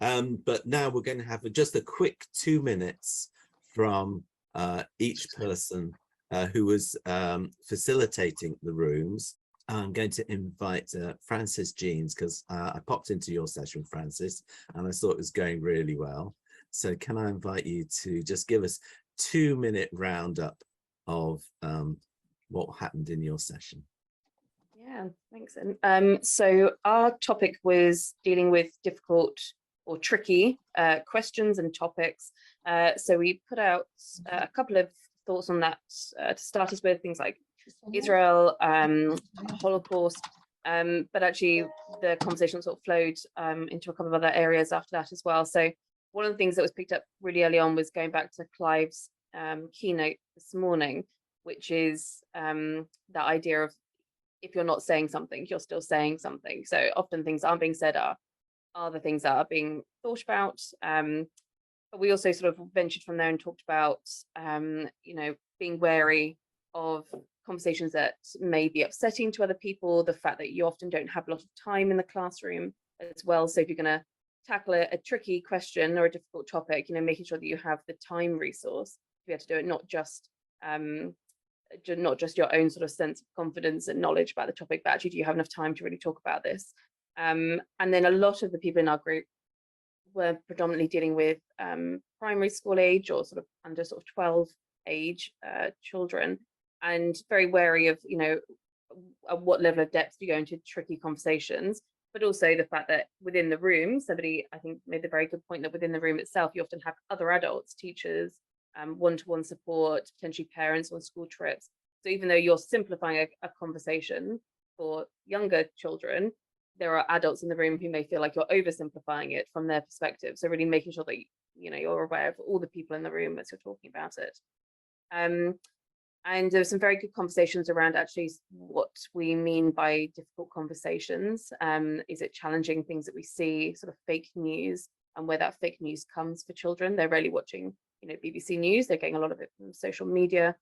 But now we're going to have just a quick 2 minutes from each person who was facilitating the rooms. I'm going to invite Francis Jeans, because I popped into your session, Francis, and I thought it was going really well. So can I invite you to just give us 2-minute roundup of what happened in your session? Yeah, thanks. So our topic was dealing with difficult or tricky questions and topics. So we put out a couple of thoughts on that to start us with, things like Israel, Holocaust, but actually the conversation sort of flowed into a couple of other areas after that as well. So one of the things that was picked up really early on was going back to Clive's keynote this morning, which is that idea of, if you're not saying something, you're still saying something. So often things aren't being said are the things that are being thought about. But we also sort of ventured from there and talked about, being wary of conversations that may be upsetting to other people, the fact that you often don't have a lot of time in the classroom as well. So if you're going to tackle a tricky question or a difficult topic, making sure that you have the time resource to be able to do it, not just your own sort of sense of confidence and knowledge about the topic, but actually, do you have enough time to really talk about this? And then a lot of the people in our group were predominantly dealing with primary school age or sort of under sort of 12 age children, and very wary of, at what level of depth you go into tricky conversations, but also the fact that within the room, somebody I think made the very good point that within the room itself, you often have other adults, teachers, one-to-one support, potentially parents on school trips. So even though you're simplifying a conversation for younger children, there are adults in the room who may feel like you're oversimplifying it from their perspective. So really making sure that you're aware of all the people in the room as you're talking about it. And there were some very good conversations around actually what we mean by difficult conversations. Is it challenging things that we see, sort of fake news, and where that fake news comes for children? They're rarely watching BBC News, they're getting a lot of it from social media,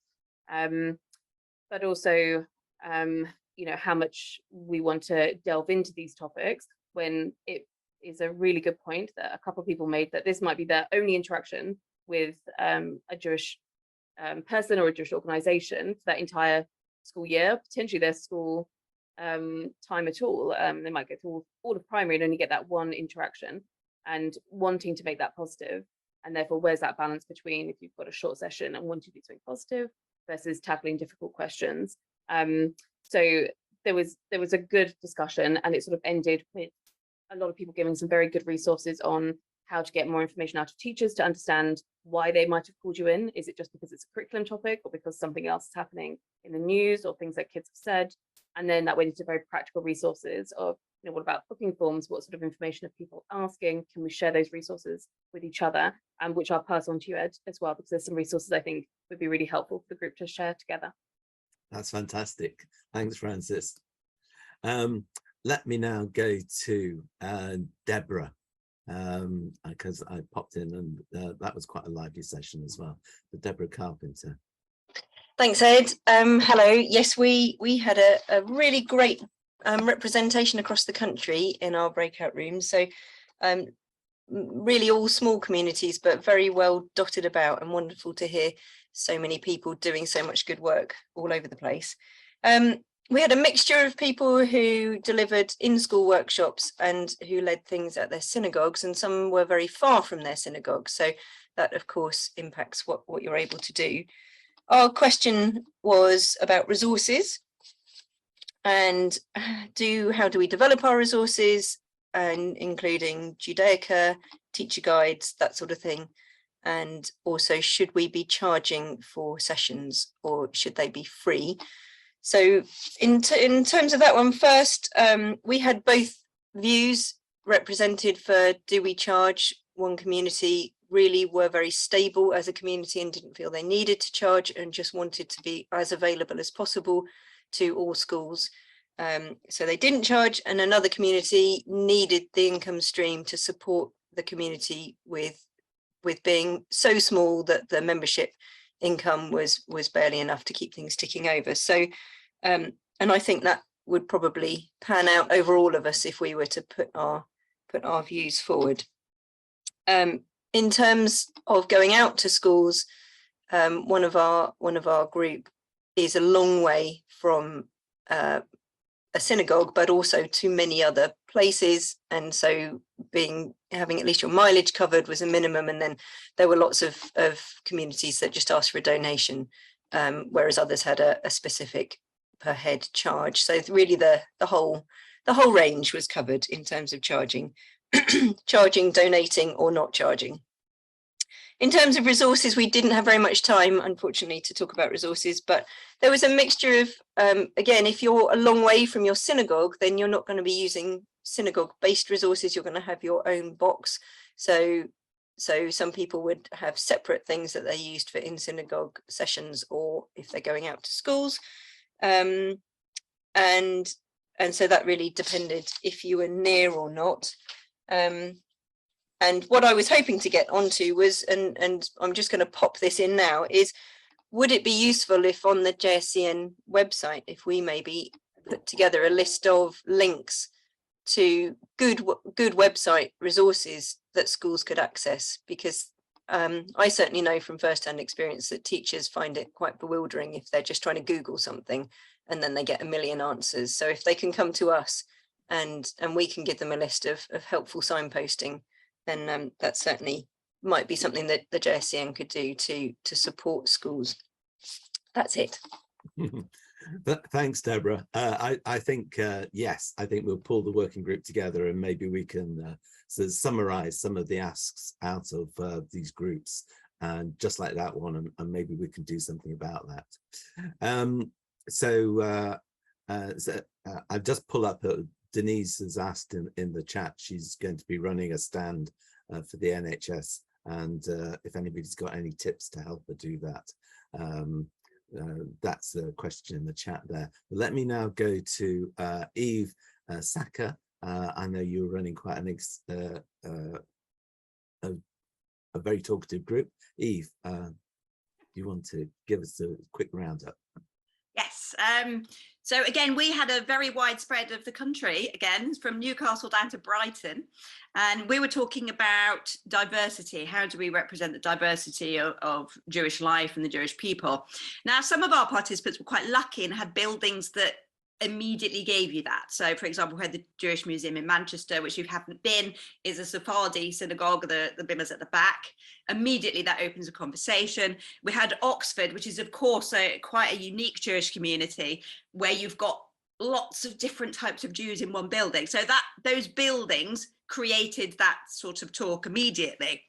but also how much we want to delve into these topics, when it is a really good point that a couple of people made, that this might be their only interaction with a Jewish person or a Jewish organization for that entire school year, potentially their school time at all. They might go through all of primary and only get that one interaction, and wanting to make that positive. And therefore, where's that balance between, if you've got a short session and wanting to do something positive versus tackling difficult questions? So there was a good discussion, and it sort of ended with a lot of people giving some very good resources on how to get more information out of teachers to understand why they might have called you in. Is it just because it's a curriculum topic, or because something else is happening in the news, or things that kids have said? And then that went into very practical resources of, what about booking forms? What sort of information are people asking? Can we share those resources with each other? And which I'll pass on to you, Ed, as well, because there's some resources I think would be really helpful for the group to share together. That's fantastic. Thanks, Francis. Let me now go to Deborah, because I popped in, and that was quite a lively session as well. But Deborah Carpenter. Thanks, Ed. Hello. Yes, we had a really great representation across the country in our breakout rooms. So really all small communities, but very well dotted about, and wonderful to hear so many people doing so much good work all over the place. We had a mixture of people who delivered in-school workshops and who led things at their synagogues, and some were very far from their synagogues. So that, of course, impacts what you're able to do. Our question was about resources, and how do we develop our resources, and including Judaica, teacher guides, that sort of thing. And also, should we be charging for sessions, or should they be free? So in terms of that one first, we had both views represented. For do we charge? One community really were very stable as a community and didn't feel they needed to charge, and just wanted to be as available as possible to all schools. So they didn't charge, and another community needed the income stream to support the community with being so small that the membership income was barely enough to keep things ticking over. So and I think that would probably pan out over all of us if we were to put our views forward. In terms of going out to schools, one of our group is a long way from a synagogue, but also to many other places, and so having at least your mileage covered was a minimum. And then there were lots of communities that just asked for a donation, whereas others had a specific per head charge. So really the whole range was covered in terms of charging, donating, or not charging. In terms of resources, we didn't have very much time, unfortunately, to talk about resources, but there was a mixture of, again, if you're a long way from your synagogue, then you're not going to be using synagogue-based resources, you're going to have your own box. So some people would have separate things that they used for in-synagogue sessions, or if they're going out to schools. And so that really depended if you were near or not. And what I was hoping to get onto was, and I'm just going to pop this in now, is would it be useful if on the JSCN website, if we maybe put together a list of links to good website resources that schools could access? Because I certainly know from firsthand experience that teachers find it quite bewildering if they're just trying to Google something and then they get a million answers. So if they can come to us and we can give them a list of helpful signposting, then that certainly might be something that the JSCN could do to support schools. That's it. Thanks, Deborah. I think, yes, I think we'll pull the working group together and maybe we can sort of summarize some of the asks out of these groups, and just like that one, and maybe we can do something about that. So I've just pulled up, Denise has asked in the chat, she's going to be running a stand for the NHS, and if anybody's got any tips to help her do that. That's a question in the chat there. But let me now go to Eve Saka. I know you're running quite a very talkative group. Eve, do you want to give us a quick roundup? Yes. So again, we had a very wide spread of the country, again, from Newcastle down to Brighton. And we were talking about diversity. How do we represent the diversity of Jewish life and the Jewish people? Now, some of our participants were quite lucky and had buildings that immediately gave you that. So, for example, we had the Jewish Museum in Manchester, which you haven't been, is a Sephardi synagogue, the Bimmer's at the back. Immediately that opens a conversation. We had Oxford, which is of course quite a unique Jewish community where you've got lots of different types of Jews in one building. So that those buildings created that sort of talk immediately.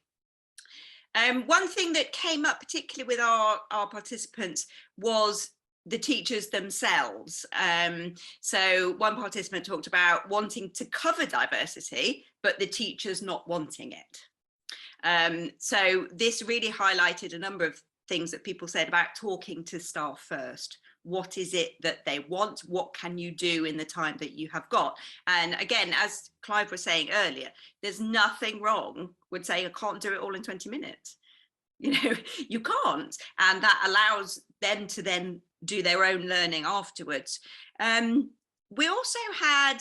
One thing that came up particularly with our participants was the teachers themselves. So one participant talked about wanting to cover diversity, but the teachers not wanting it. So this really highlighted a number of things that people said about talking to staff first. What is it that they want? What can you do in the time that you have got? And again, as Clive was saying earlier, there's nothing wrong with saying I can't do it all in 20 minutes. You know, you can't. And that allows them to then do their own learning afterwards. We also had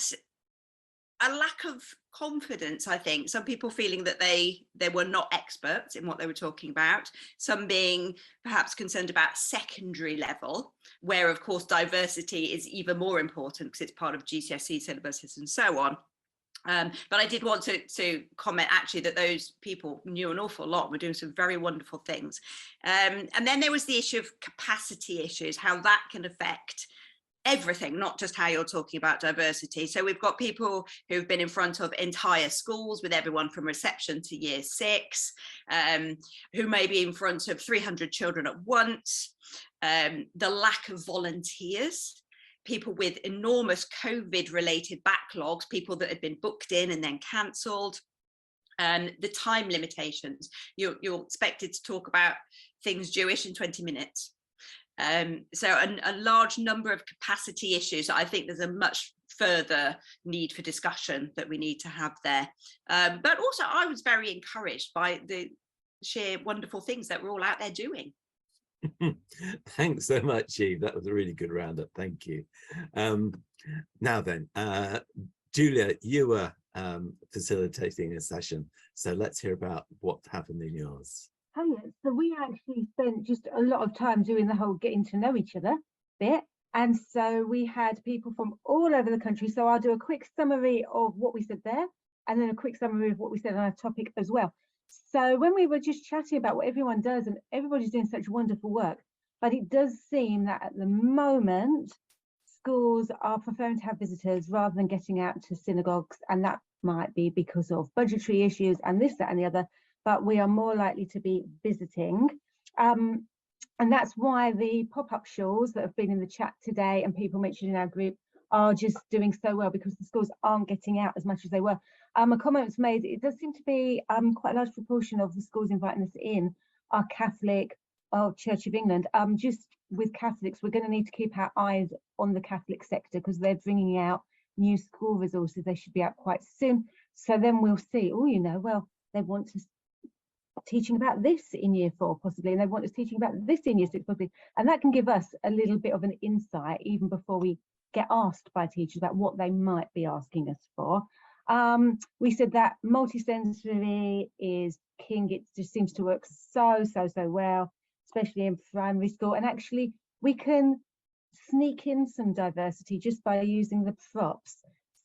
a lack of confidence, I think. Some people feeling that they were not experts in what they were talking about. Some being perhaps concerned about secondary level, where of course diversity is even more important because it's part of GCSE syllabuses and so on. But I did want to comment actually that those people knew an awful lot, were doing some very wonderful things. And then there was the issue of capacity issues, how that can affect everything, not just how you're talking about diversity. So we've got people who've been in front of entire schools with everyone from reception to year 6, who may be in front of 300 children at once, the lack of volunteers, people with enormous COVID related backlogs, people that had been booked in and then cancelled, the time limitations. You're expected to talk about things Jewish in 20 minutes. So a large number of capacity issues. I think there's a much further need for discussion that we need to have there. But also I was very encouraged by the sheer wonderful things that we're all out there doing. Thanks so much, Eve. That was a really good roundup. Thank you. Now then, Julia, you were facilitating a session. So let's hear about what happened in yours. Oh yeah, so we actually spent just a lot of time doing the whole getting to know each other bit. And so we had people from all over the country. So I'll do a quick summary of what we said there, and then a quick summary of what we said on our topic as well. So when we were just chatting about what everyone does, and everybody's doing such wonderful work, but it does seem that at the moment, schools are preferring to have visitors rather than getting out to synagogues. And that might be because of budgetary issues and this, that, and the other, but we are more likely to be visiting. And that's why the pop-up shawls that have been in the chat today and people mentioned in our group are just doing so well, because the schools aren't getting out as much as they were. A comment was made, it does seem to be quite a large proportion of the schools inviting us in are Catholic or Church of England. Just with Catholics, we're going to need to keep our eyes on the Catholic sector, because they're bringing out new school resources. They should be out quite soon. So then we'll see, oh, you know, well, they want to teaching about this in year 4 possibly, and they want us teaching about this in year 6 possibly, and that can give us a little bit of an insight even before we get asked by teachers about what they might be asking us for. We said that multisensory is king. It just seems to work so well, especially in primary school, and actually we can sneak in some diversity just by using the props.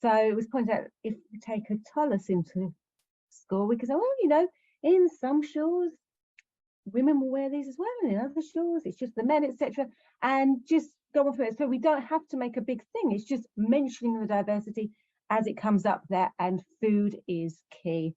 So it was pointed out, if we take a Tullus into school, we can say, well, you know, in some shawls, women will wear these as well, and in other shawls, it's just the men, etc. And just go on from it. So we don't have to make a big thing. It's just mentioning the diversity as it comes up there, and food is key.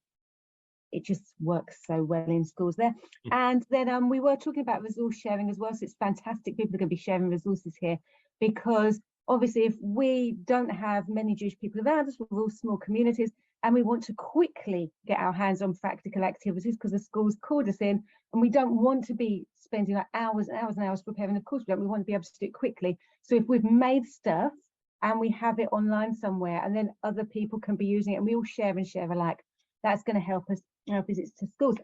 It just works so well in schools there. And then we were talking about resource sharing as well. So it's fantastic. People are going to be sharing resources here, because obviously if we don't have many Jewish people around us, we're all small communities, and we want to quickly get our hands on practical activities because the school's called us in, and we don't want to be spending like hours and hours and hours preparing. Of course we don't. We want to be able to do it quickly. So if we've made stuff and we have it online somewhere, and then other people can be using it, and we all share and share alike, that's going to help us in our visits to schools.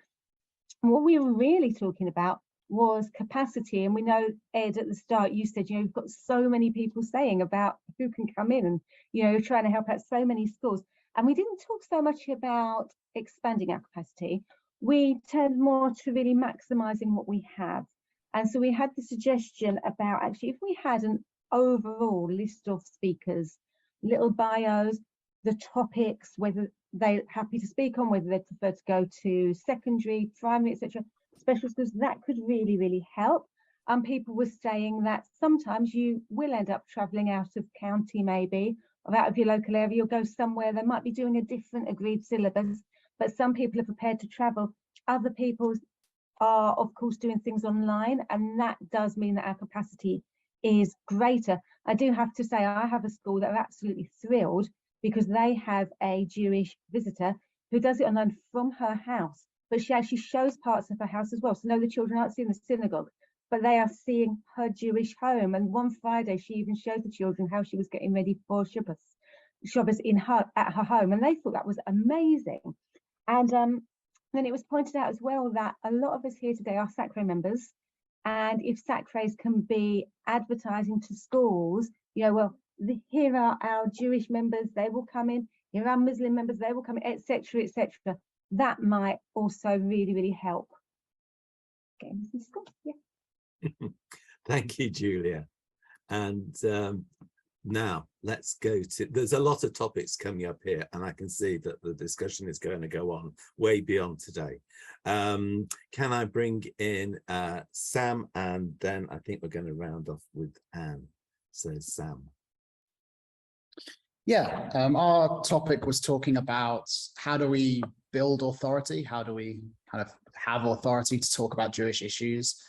And what we were really talking about was capacity. And we know, Ed, at the start you said, you know, you've got so many people saying about who can come in, and you know, you're trying to help out so many schools. And we didn't talk so much about expanding our capacity. We turned more to really maximizing what we have. And so we had the suggestion about, actually, if we had an overall list of speakers, little bios, the topics, whether they're happy to speak on, whether they prefer to go to secondary, primary, etc., special schools, that could really help. People were saying that sometimes you will end up traveling out of county, maybe, or out of your local area. You'll go somewhere, they might be doing a different agreed syllabus, but some people are prepared to travel. Other people are, of course, doing things online, and that does mean that our capacity is greater. I do have to say, I have a school that are absolutely thrilled because they have a Jewish visitor who does it online from her house, but she actually shows parts of her house as well. So no, the children aren't seeing the synagogue, but they are seeing her Jewish home. And one Friday, she even showed the children how she was getting ready for Shabbos at her home, and they thought that was amazing. And then it was pointed out as well that a lot of us here today are Sacre members, and if Sacres can be advertising to schools, you know, well, here are our Jewish members, they will come in. Here are Muslim members, they will come in, etc., etc. That might also really help getting this into school. Yeah. Thank you, Julia. And now let's go to, there's a lot of topics coming up here, and I can see that the discussion is going to go on way beyond today. Can I bring in Sam, and then I think we're going to round off with Anne. So Sam. Yeah, our topic was talking about how do we build authority? How do we kind of have authority to talk about Jewish issues?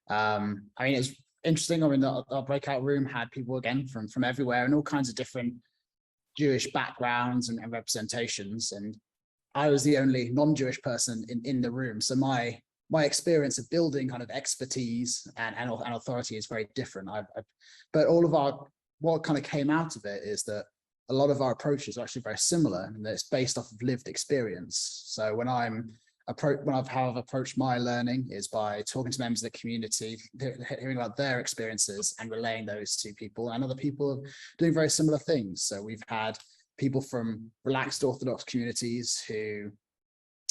I mean, it's interesting. I mean, our breakout room had people again from everywhere and all kinds of different Jewish backgrounds and representations. And I was the only non-Jewish person in the room. So my experience of building kind of expertise and authority is very different. But all of what kind of came out of it is that a lot of our approaches are actually very similar, and it's based off of lived experience. So when I've approached my learning is by talking to members of the community, hearing about their experiences and relaying those to people, and other people doing very similar things. So we've had people from relaxed Orthodox communities who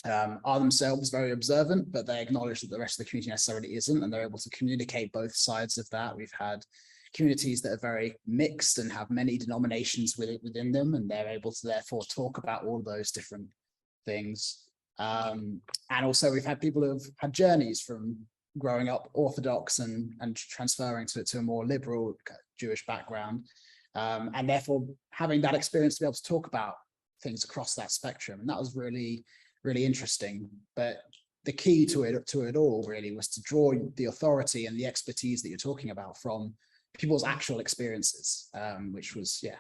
are themselves very observant, but they acknowledge that the rest of the community necessarily isn't, and they're able to communicate both sides of that. We've had communities that are very mixed and have many denominations within them, and they're able to therefore talk about all of those different things. And also we've had people who have had journeys from growing up Orthodox and transferring to a more liberal Jewish background, and therefore having that experience to be able to talk about things across that spectrum. And that was really, really interesting. But the key to it all really was to draw the authority and the expertise that you're talking about from people's actual experiences, which was, yeah,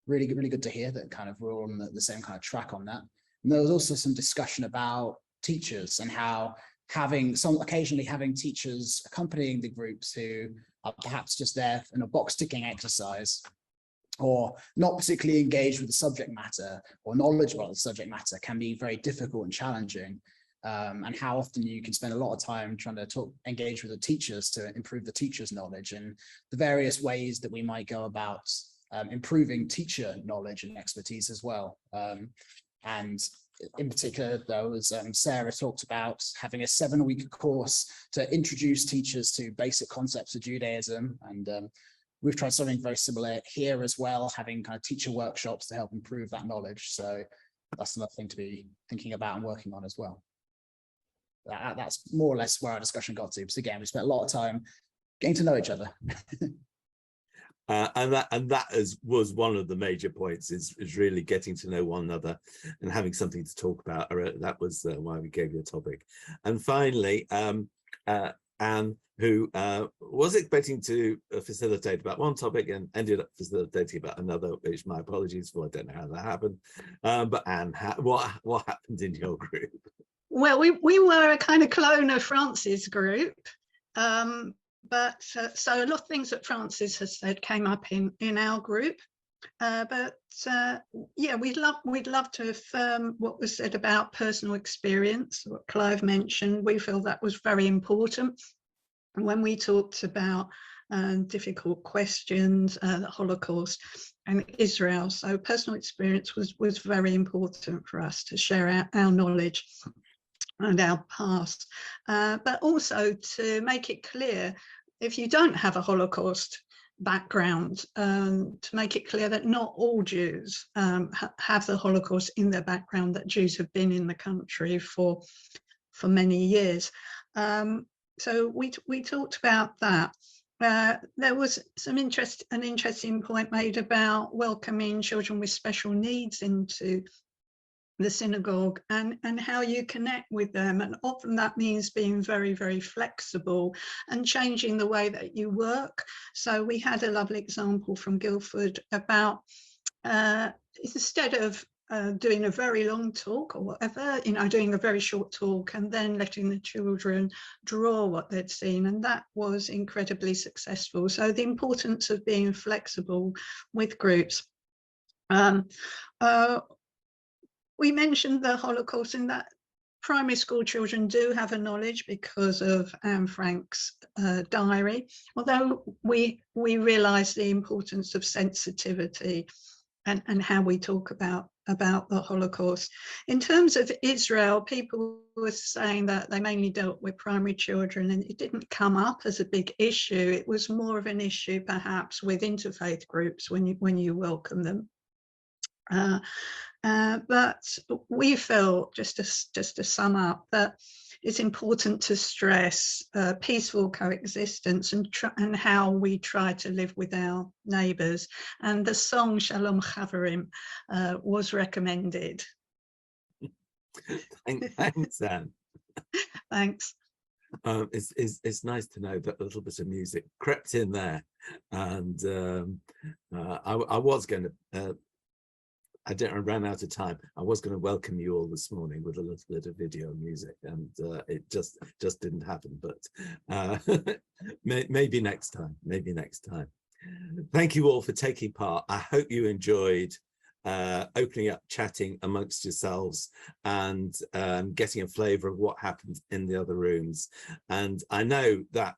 really good to hear that kind of we're all on the same kind of track on that. And there was also some discussion about teachers and how occasionally having teachers accompanying the groups who are perhaps just there in a box ticking exercise, or not particularly engaged with the subject matter or knowledgeable of the subject matter, can be very difficult and challenging. And how often you can spend a lot of time trying to engage with the teachers to improve the teachers' knowledge, and the various ways that we might go about improving teacher knowledge and expertise as well. And in particular, though, as Sarah talked about, having a 7-week course to introduce teachers to basic concepts of Judaism. And we've tried something very similar here as well, having kind of teacher workshops to help improve that knowledge. So that's another thing to be thinking about and working on as well. That's more or less where our discussion got to. Because again, we spent a lot of time getting to know each other. And that was one of the major points, is really getting to know one another and having something to talk about. That was why we gave you a topic. And finally, Anne, who was expecting to facilitate about one topic and ended up facilitating about another, which my apologies for. I don't know how that happened. But Anne, what happened in your group? Well, we were a kind of clone of France's group. But so a lot of things that Francis has said came up in our group, but yeah, we'd love to affirm what was said about personal experience, what Clive mentioned. We feel that was very important. And when we talked about difficult questions, the Holocaust and Israel, so personal experience was very important for us to share our knowledge and our past, but also to make it clear, if you don't have a Holocaust background, to make it clear that not all Jews have the Holocaust in their background, that Jews have been in the country for many years. So we talked about that. There was an interesting point made about welcoming children with special needs into the synagogue and how you connect with them, and often that means being very, very flexible and changing the way that you work. So we had a lovely example from Guildford about instead of doing a very long talk or whatever, doing a very short talk and then letting the children draw what they'd seen, and that was incredibly successful. So the importance of being flexible with groups. We mentioned the Holocaust, in that primary school children do have a knowledge because of Anne Frank's diary, although we realise the importance of sensitivity and how we talk about the Holocaust. In terms of Israel, people were saying that they mainly dealt with primary children and it didn't come up as a big issue. It was more of an issue perhaps with interfaith groups when you welcome them. But we feel, just to sum up, that it's important to stress peaceful coexistence and how we try to live with our neighbours. And the song Shalom Chaverim was recommended. Thanks, Anne. Thanks. It's nice to know that a little bit of music crept in there, and I was going to. I ran out of time. I was going to welcome you all this morning with a little bit of video music, and it just didn't happen. But maybe next time. Maybe next time. Thank you all for taking part. I hope you enjoyed opening up, chatting amongst yourselves, and getting a flavour of what happened in the other rooms. And I know that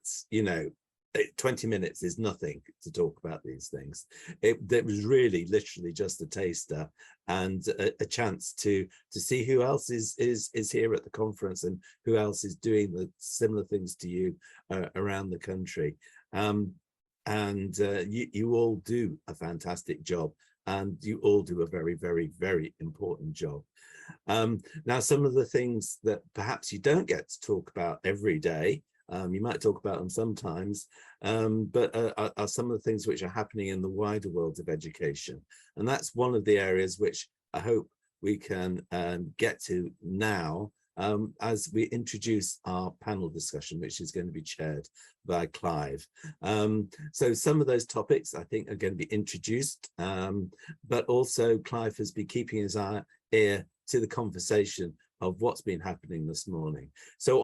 20 minutes is nothing to talk about these things. It was really literally just a taster and a chance to see who else is here at the conference and who else is doing the similar things to you around the country. You all do a fantastic job, and you all do a very, very, very important job. Now, some of the things that perhaps you don't get to talk about every day, you might talk about them sometimes, but are some of the things which are happening in the wider world of education. And that's one of the areas which I hope we can get to now as we introduce our panel discussion, which is going to be chaired by Clive. So some of those topics I think are going to be introduced, but also Clive has been keeping his ear to the conversation of what's been happening this morning. So